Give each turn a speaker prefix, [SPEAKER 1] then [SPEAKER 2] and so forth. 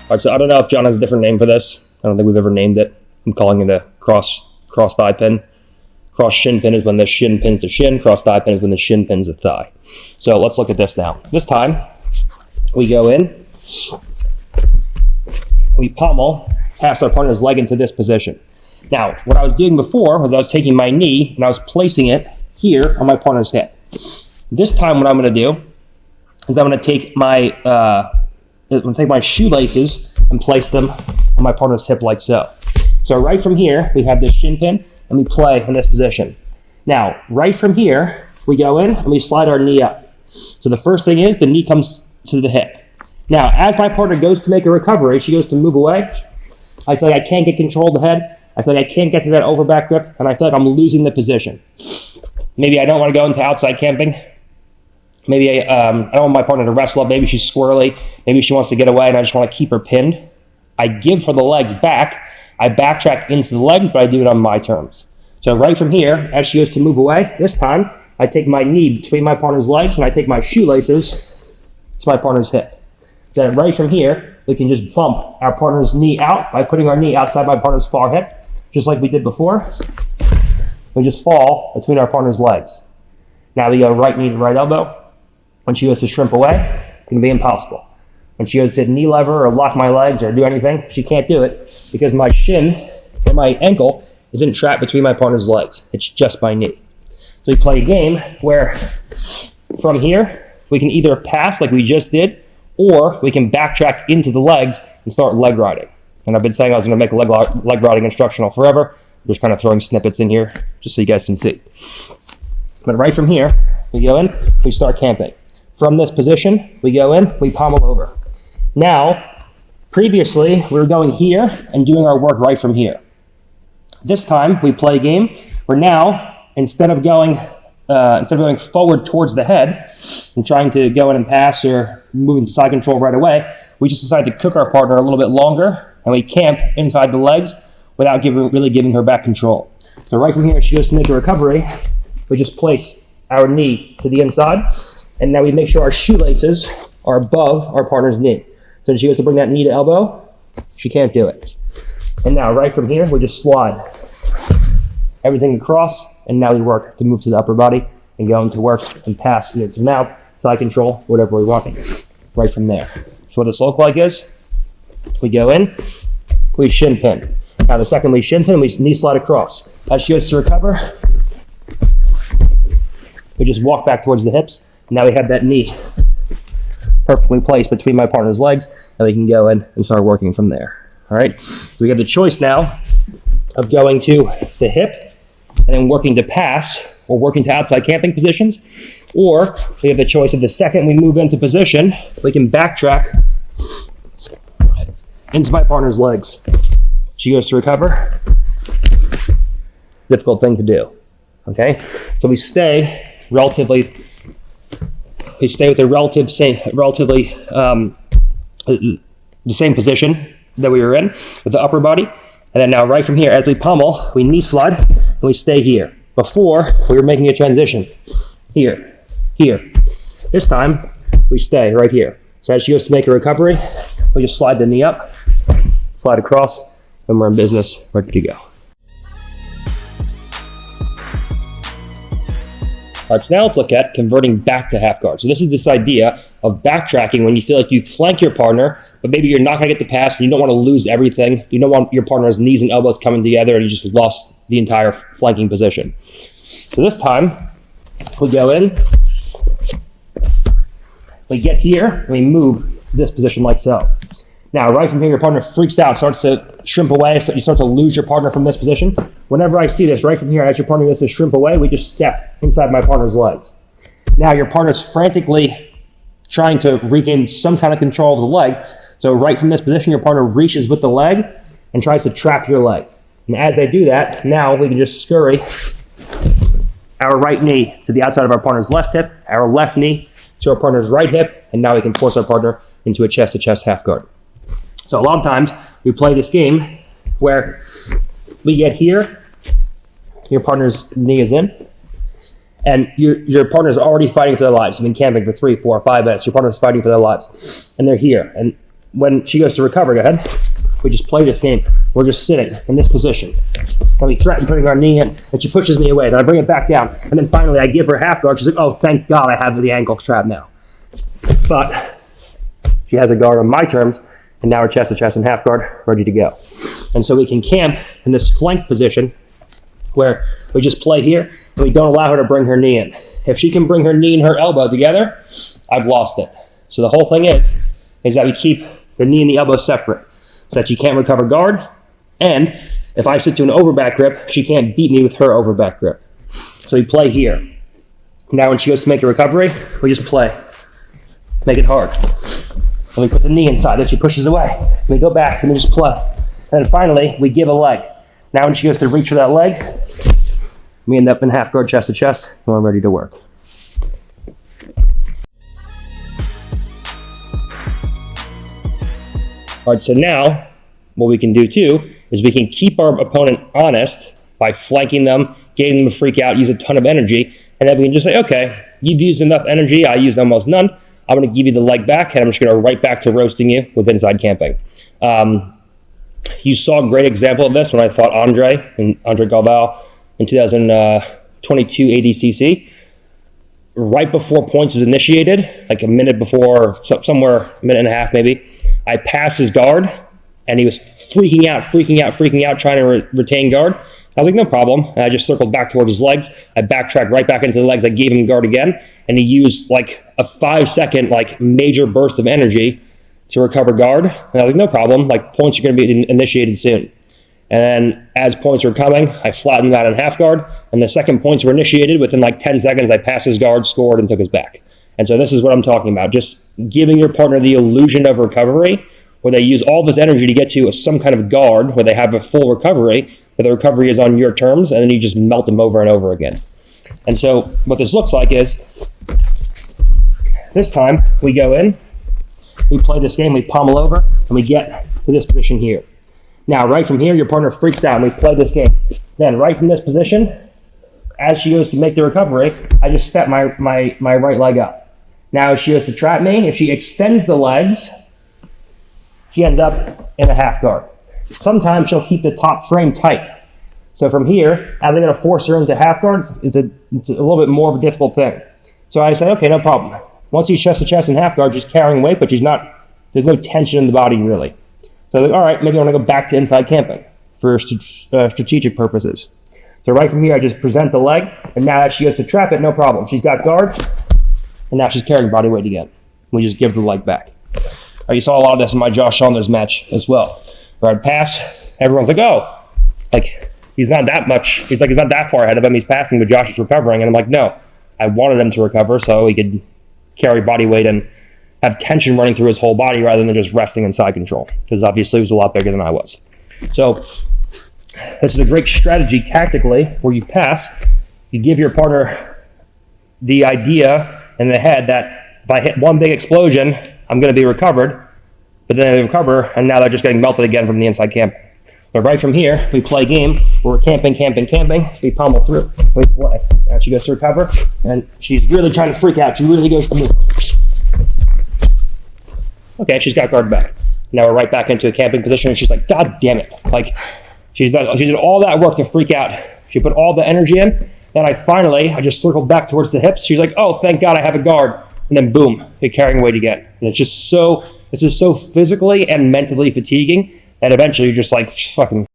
[SPEAKER 1] right, so I don't know if John has a different name for this. I don't think we've ever named it. I'm calling it a cross thigh pin. Cross shin pin is when the shin pins the shin. Cross thigh pin is when the shin pins the thigh. So let's look at this now. This time, we go in, we pummel past our partner's leg into this position. Now, what I was doing before was I was taking my knee and I was placing it here on my partner's hip. This time, what I'm going to do is I'm going to take my shoelaces and place them on my partner's hip like so. So right from here, we have this shin pin and we play in this position. Now, right from here, we go in and we slide our knee up. So the first thing is the knee comes to the hip. Now, as my partner goes to make a recovery, she goes to move away. I feel like I can't get control of the head. I feel like I can't get to that overback grip, and I feel like I'm losing the position. Maybe I don't want to go into outside camping. Maybe I don't want my partner to wrestle up. Maybe she's squirrely. Maybe she wants to get away, and I just want to keep her pinned. I give for the legs back. I backtrack into the legs, but I do it on my terms. So right from here, as she goes to move away, this time, I take my knee between my partner's legs, and I take my shoelaces to my partner's hip. So right from here, we can just bump our partner's knee out by putting our knee outside my partner's far hip, just like we did before. We just fall between our partner's legs. Now we go right knee to right elbow. When she goes to shrimp away, it's going to be impossible. When she goes to knee lever or lock my legs or do anything, she can't do it because my shin or my ankle isn't trapped between my partner's legs. It's just my knee. So we play a game where from here, we can either pass like we just did, or we can backtrack into the legs and start leg riding. And I've been saying I was going to make a leg riding instructional forever. I'm just kind of throwing snippets in here just so you guys can see. But right from here, we go in, we start camping. From this position, we go in, we pommel over. Now, previously, we were going here and doing our work right from here. This time, we play a game where now, instead of going forward towards the head and trying to go in and pass or move into side control right away, we just decide to cook our partner a little bit longer and we camp inside the legs without really giving her back control. So right from here, she goes to make a recovery. We just place our knee to the inside, and now we make sure our shoelaces are above our partner's knee. So when she goes to bring that knee to elbow, she can't do it. And now right from here, we just slide everything across, and now we work to move to the upper body and go into work and pass either to mouth, side control, whatever we're wanting, right from there. So what this looks like is, we go in, we shin pin. Now the second we shin pin, we knee slide across. As she goes to recover, we just walk back towards the hips. Now we have that knee perfectly placed between my partner's legs, and we can go in and start working from there. All right, so we have the choice now of going to the hip and then working to pass or working to outside camping positions, or we have the choice of the second we move into position, we can backtrack into my partner's legs. She goes to recover. Difficult thing to do. Okay, so we stay with the same position that we were in with the upper body. And then now right from here, as we pummel, we knee slide and we stay here. Before, we were making a transition. Here, here. This time, we stay right here. So as she goes to make a recovery, we just slide the knee up, slide across, and we're in business, ready to go. All right, so now let's look at converting back to half guard. So this is this idea of backtracking when you feel like you flank your partner, but maybe you're not going to get the pass and you don't want to lose everything. You don't want your partner's knees and elbows coming together and you just lost the entire flanking position. So this time, we go in, we get here, and we move this position like so. Now, right from here, your partner freaks out, starts to shrimp away, so you start to lose your partner from this position. Whenever I see this, right from here, as your partner goes to shrimp away, we just step inside my partner's legs. Now, your partner's frantically trying to regain some kind of control of the leg. So right from this position, your partner reaches with the leg and tries to trap your leg. And as they do that, now we can just scurry our right knee to the outside of our partner's left hip, our left knee to our partner's right hip, and now we can force our partner into a chest-to-chest half guard. So a lot of times, we play this game where we get here, your partner's knee is in, and your partner's already fighting for their lives. You've been camping for 3, 4, 5 minutes. Your partner's fighting for their lives, and they're here. And when she goes to recover, go ahead. We just play this game. We're just sitting in this position. Then we threaten putting our knee in, and she pushes me away. Then I bring it back down, and then finally I give her half guard. She's like, oh, thank God I have the ankle trap now. But she has a guard on my terms, and now we're chest to chest and half guard, ready to go. And so we can camp in this flank position where we just play here, and we don't allow her to bring her knee in. If she can bring her knee and her elbow together, I've lost it. So the whole thing is that we keep the knee and the elbow separate, so that she can't recover guard, and if I sit to an overback grip, she can't beat me with her overback grip. So we play here. Now when she goes to make a recovery, we just play. Make it hard. And we put the knee inside, then she pushes away. And we go back, and we just play. And then finally, we give a leg. Now when she goes to reach for that leg, we end up in half guard chest to chest, and we're ready to work. All right, so now what we can do too is we can keep our opponent honest by flanking them, getting them to freak out, use a ton of energy, and then we can just say, okay, you've used enough energy, I used almost none, I'm going to give you the leg back, and I'm just going to right back to roasting you with inside camping. You saw a great example of this when I fought Andre Galvao in 2022 ADCC. Right before points was initiated, like a minute before, somewhere a minute and a half maybe, I passed his guard, and he was freaking out, trying to retain guard. I was like, no problem. And I just circled back towards his legs. I backtracked right back into the legs. I gave him guard again, and he used like a 5-second like major burst of energy to recover guard. And I was like, no problem. Like, points are going to be initiated soon. And then as points were coming, I flattened him out in half guard, and the second points were initiated. Within like 10 seconds, I passed his guard, scored, and took his back. And so this is what I'm talking about. Just giving your partner the illusion of recovery, where they use all this energy to get to some kind of guard, where they have a full recovery, but the recovery is on your terms, and then you just melt them over and over again. And so what this looks like is, this time we go in, we play this game, we pommel over, and we get to this position here. Now, right from here, your partner freaks out, and we play this game. Then, right from this position, as she goes to make the recovery, I just step my right leg up. Now, if she goes to trap me, if she extends the legs, she ends up in a half guard. Sometimes she'll keep the top frame tight. So from here, as I'm going to force her into half guard, it's a little bit more of a difficult thing. So I say, okay, no problem. Once she's chest to chest and half guard, she's carrying weight, but there's no tension in the body really. So I'm like, all right, maybe I want to go back to inside camping for strategic purposes. So right from here, I just present the leg, and now as she goes to trap it, no problem. She's got guard, and now she's carrying body weight again. We just give the leg back. You saw a lot of this in my Josh Saunders match as well, where I'd pass, everyone's like, oh, like, he's not that far ahead of him, he's passing, but Josh is recovering, and I'm like, no, I wanted him to recover so he could carry body weight and have tension running through his whole body rather than just resting in side control, because obviously he was a lot bigger than I was. So this is a great strategy tactically, where you pass, you give your partner the idea in the head that if I hit one big explosion, I'm going to be recovered, but then they recover, and now they're just getting melted again from the inside camp. But right from here, we play a game where we're camping, we pummel through, we play. Now she goes to recover, and she's really trying to freak out. She really goes to move. Okay, she's got guard back. Now we're right back into a camping position, and she's like, God damn it. Like, she did all that work to freak out. She put all the energy in, then I just circled back towards the hips. She's like, oh, thank God I have a guard. And then boom, you're carrying weight again. And it's just so physically and mentally fatiguing that eventually you're just like, fucking